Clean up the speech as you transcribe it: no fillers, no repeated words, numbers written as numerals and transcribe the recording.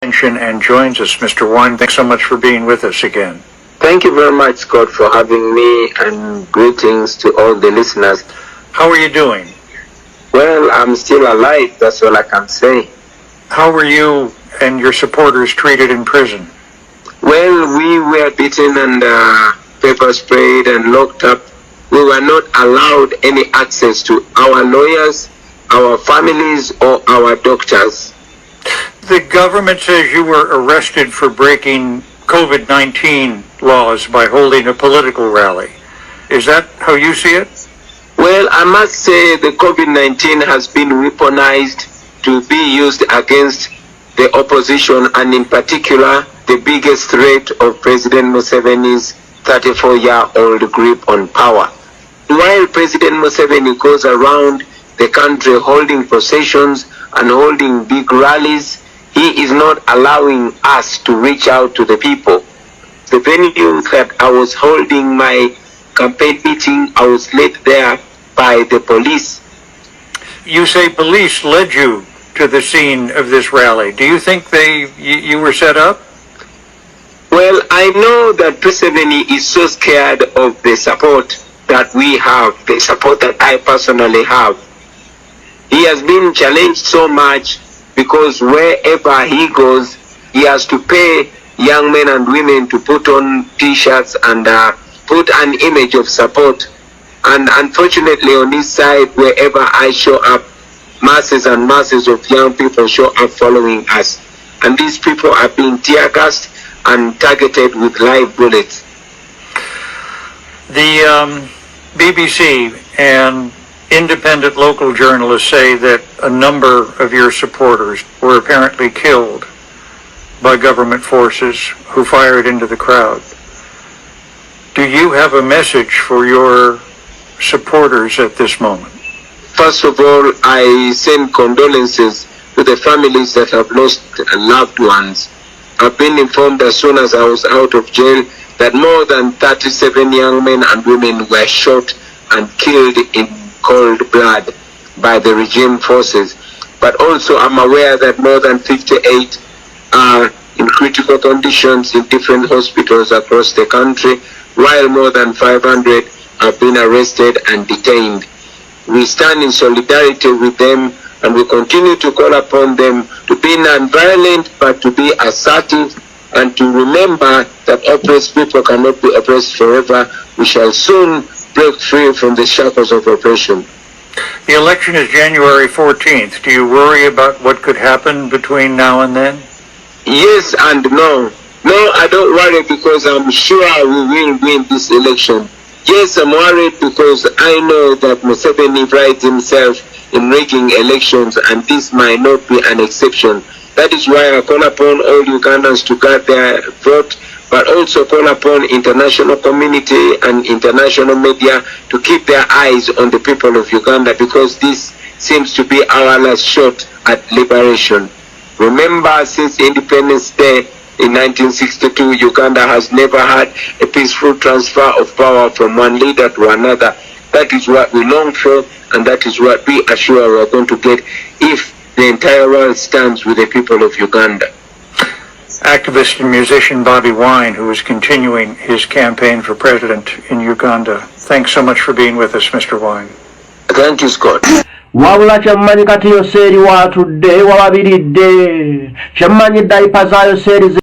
And joins us. Mr. Wine, thanks so much for being with us again. Thank you very much, Scott, for having me, and greetings to all the listeners. How are you doing? Well, I'm still alive, that's all I can say. How were you and your supporters treated in prison? Well, we were beaten and pepper sprayed and locked up. We were not allowed any access to our lawyers, our families, or our doctors. The government says you were arrested for breaking COVID-19 laws by holding a political rally. Is that how you see it? Well, I must say the COVID-19 has been weaponized to be used against the opposition, and in particular, the biggest threat of President Museveni's 34-year-old grip on power. While President Museveni goes around the country holding processions and holding big rallies, he is not allowing us to reach out to the people. The venue that I was holding my campaign meeting, I was led there by the police. You say police led you to the scene of this rally. Do you think you were set up? Well, I know that Museveni is so scared of the support that we have, the support that I personally have. He has been challenged so much because wherever he goes, he has to pay young men and women to put on t-shirts and put an image of support. And unfortunately, on this side, wherever I show up, masses and masses of young people show up following us. And these people are being tear-gassed and targeted with live bullets. The BBC and independent local journalists say that a number of your supporters were apparently killed by government forces who fired into the crowd. Do you have a message for your supporters at this moment? First of all, I send condolences to the families that have lost loved ones. I've been informed as soon as I was out of jail that more than 37 young men and women were shot and killed in cold blood by the regime forces. But also I'm aware that more than 58 are in critical conditions in different hospitals across the country, while more than 500 have been arrested and detained. We stand in solidarity with them, and we continue to call upon them to be non-violent but to be assertive, and to remember that oppressed people cannot be oppressed forever. We shall soon break free from the shackles of oppression. The election is January 14th. Do you worry about what could happen between now and then? Yes and no. No, I don't worry because I'm sure we will win this election. Yes, I'm worried because I know that Museveni prides himself in rigging elections, and this might not be an exception. That is why I call upon all Ugandans to guard their vote, but also call upon international community and international media to keep their eyes on the people of Uganda, because this seems to be our last shot at liberation. Remember, since Independence Day in 1962, Uganda has never had a peaceful transfer of power from one leader to another. That is what we long for, and that is what we are sure we are going to get if the entire world stands with the people of Uganda. Activist and musician Bobi Wine, who is continuing his campaign for president in Uganda. Thanks so much for being with us, Mr. Wine. Thank you, Scott. Wabula kyammanyi kati yo seeri waatudde wababiridde kyammanyi ddayipa zaayo seeri